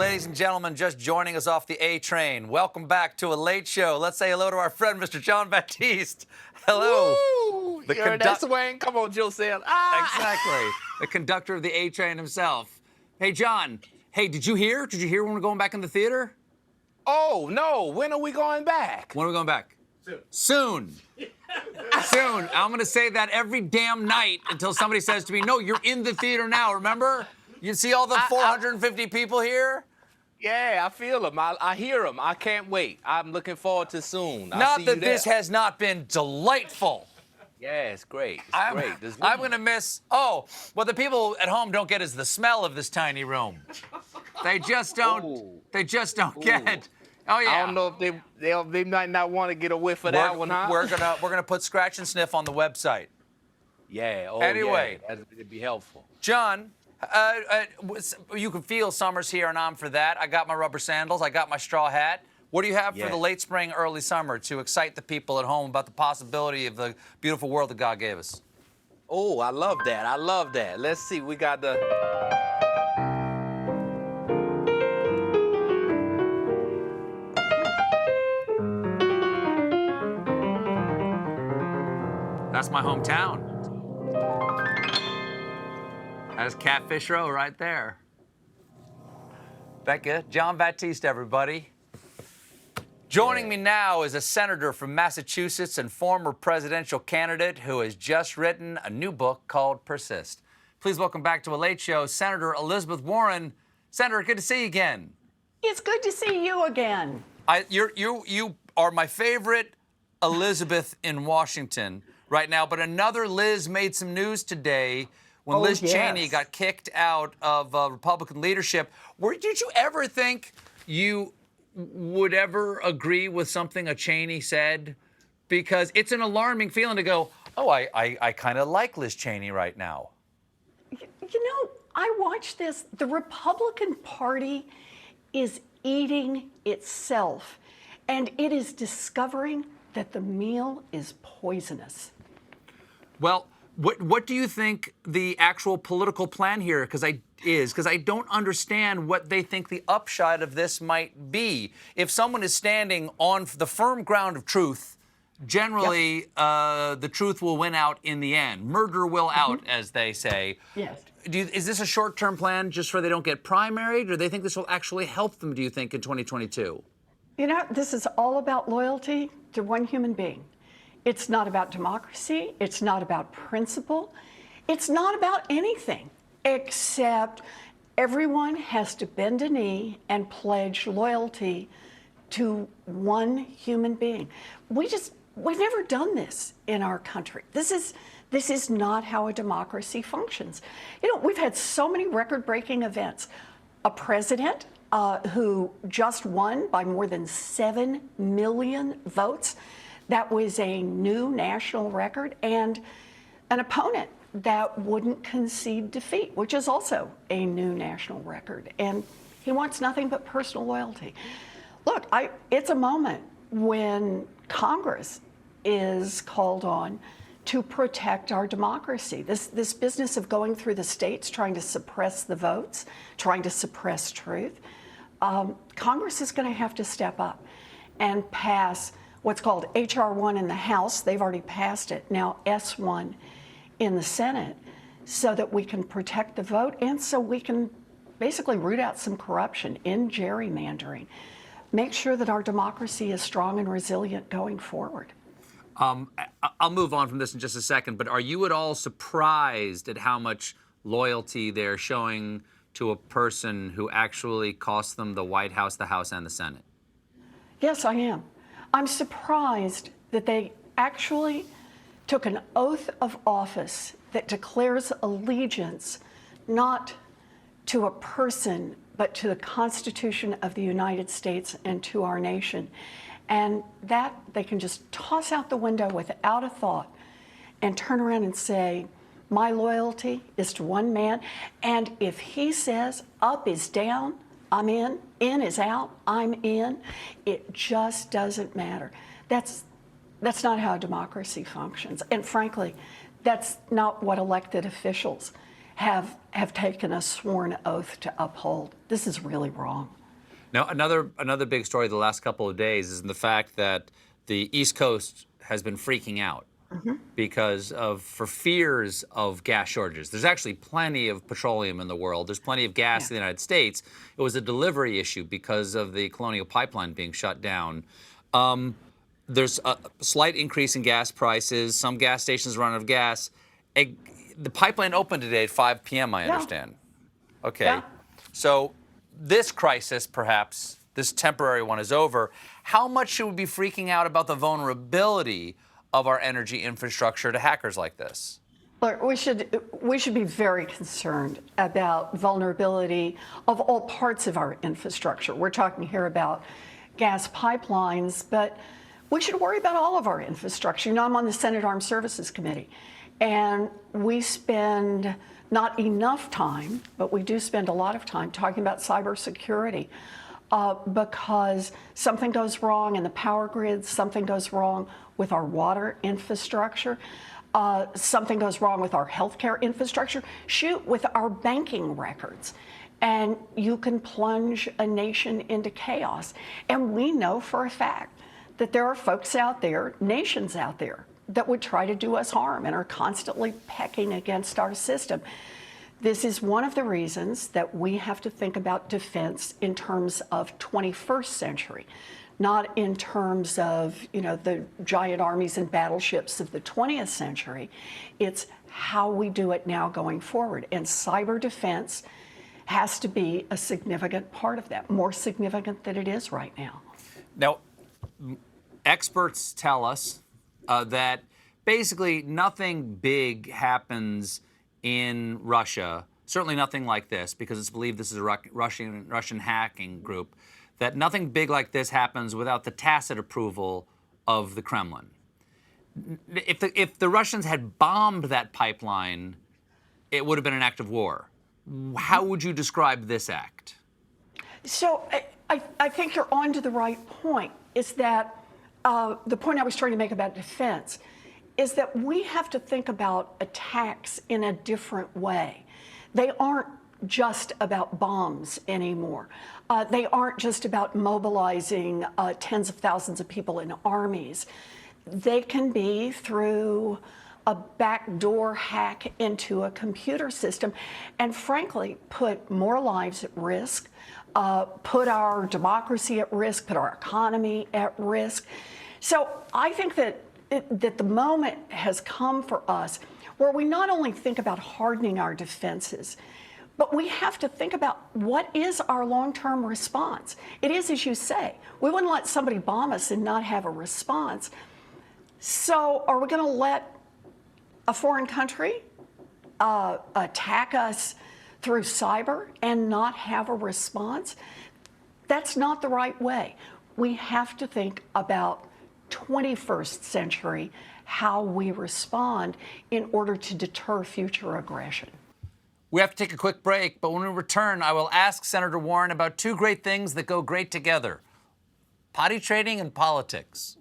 ladies and gentlemen, just joining us off the A train. Welcome back to a late show. Let's say hello to our friend, Mr. John Baptiste. Hello. Woo! That's Wayne. Come on, Joseph. Exactly. The conductor of the A train himself. Hey, John. Hey, did you hear? Did you hear when we're going back in the theater? Oh, no. When are we going back? When are we going back? Soon. Soon. I'm going to say that every damn night until somebody says to me, no, you're in the theater now, remember? You see all the 450 people here? Yeah, I feel them. I hear them. I can't wait. I'm looking forward to soon. Not that this has not been delightful. Yeah, it's great. I'm going to miss... Oh, what the people at home don't get is the smell of this tiny room. They just don't... Ooh. They just don't get... Oh, yeah. I don't know if they might not want to get a whiff of that one, huh? We're gonna put Scratch and Sniff on the website. Yeah. Oh, anyway, yeah. That'd be helpful. John, you can feel summer's here, and I'm for that. I got my rubber sandals. I got my straw hat. What do you have for the late spring, early summer to excite the people at home about the possibility of the beautiful world that God gave us? Oh, I love that. I love that. Let's see. We got the... That's my hometown. That's Catfish Row right there. Becca, John Baptiste, everybody. Joining me now is a senator from Massachusetts and former presidential candidate who has just written a new book called Persist. Please welcome back to A Late Show, Senator Elizabeth Warren. Senator, good to see you again. It's good to see you again. You are my favorite Elizabeth in Washington right now, but another Liz made some news today when Liz Cheney got kicked out of Republican leadership. Did you ever think you would ever agree with something a Cheney said? Because it's an alarming feeling to go, oh, I kind of like Liz Cheney right now. You know, I watched this. The Republican Party is eating itself, and it is discovering that the meal is poisonous. Well, what do you think the actual political plan here because I don't understand what they think the upshot of this might be. If someone is standing on the firm ground of truth, generally the truth will win out in the end. Murder will out, as they say. Yes. Is this a short-term plan just so they don't get primaried, or they think this will actually help them, do you think, in 2022? You know, this is all about loyalty to one human being. It's not about democracy. It's not about principle. It's not about anything except everyone has to bend a knee and pledge loyalty to one human being. We've never done this in our country. This is not how a democracy functions. You know, we've had so many record-breaking events. A president who just won by more than 7 million votes. That was a new national record, and an opponent that wouldn't concede defeat, which is also a new national record. And he wants nothing but personal loyalty. Look, it's a moment when Congress is called on to protect our democracy. This business of going through the states, trying to suppress the votes, trying to suppress truth, Congress is going to have to step up and pass what's called H.R. 1 in the House. They've already passed it. Now S1 in the Senate, so that we can protect the vote and so we can basically root out some corruption in gerrymandering. Make sure that our democracy is strong and resilient going forward. I'll move on from this in just a second, but are you at all surprised at how much loyalty they're showing to a person who actually cost them the White House, the House, and the Senate? Yes, I am. I'm surprised that they actually took an oath of office that declares allegiance not to a person, but to the Constitution of the United States and to our nation. And that they can just toss out the window without a thought and turn around and say, my loyalty is to one man, and if he says up is down, I'm in is out, I'm in. It just doesn't matter. That's not how a democracy functions. And frankly, that's not what elected officials have taken a sworn oath to uphold. This is really wrong. Now, another big story the last couple of days is in the fact that the East Coast has been freaking out because for fears of gas shortages. There's actually plenty of petroleum in the world. There's plenty of gas in the United States. It was a delivery issue because of the Colonial Pipeline being shut down. There's a slight increase in gas prices. Some gas stations run out of gas. The pipeline opened today at 5 p.m., I understand. Okay. Yeah. So this crisis, perhaps, this temporary one is over. How much should we be freaking out about the vulnerability of our energy infrastructure to hackers like this? Look, we should be very concerned about vulnerability of all parts of our infrastructure. We're talking here about gas pipelines, but we should worry about all of our infrastructure. You know, I'm on the Senate Armed Services Committee, and we spend not enough time, but we do spend a lot of time talking about cybersecurity because something goes wrong in the power grid, something goes wrong with our water infrastructure, something goes wrong with our healthcare infrastructure, shoot, with our banking records. And you can plunge a nation into chaos. And we know for a fact that there are folks out there, nations out there, that would try to do us harm and are constantly pecking against our system. This is one of the reasons that we have to think about defense in terms of 21st century, not in terms of, you know, the giant armies and battleships of the 20th century. It's how we do it now going forward. And cyber defense has to be a significant part of that, more significant than it is right now. Now, experts tell us that basically nothing big happens in Russia, certainly nothing like this, because it's believed this is a Russian hacking group, that nothing big like this happens without the tacit approval of the Kremlin. If the Russians had bombed that pipeline, it would have been an act of war. How would you describe this act? So I think you're on to the right point, is that the point I was trying to make about defense is that we have to think about attacks in a different way. They aren't just about bombs anymore. They aren't just about mobilizing tens of thousands of people in armies. They can be through a backdoor hack into a computer system and, frankly, put more lives at risk, put our democracy at risk, put our economy at risk. So I think that the moment has come for us where we not only think about hardening our defenses, but we have to think about what is our long-term response. It is, as you say, we wouldn't let somebody bomb us and not have a response. So are we going to let a foreign country attack us through cyber and not have a response? That's not the right way. We have to think about 21st century how we respond in order to deter future aggression. We have to take a quick break, but when we return, I will ask Senator Warren about two great things that go great together: potty training and politics.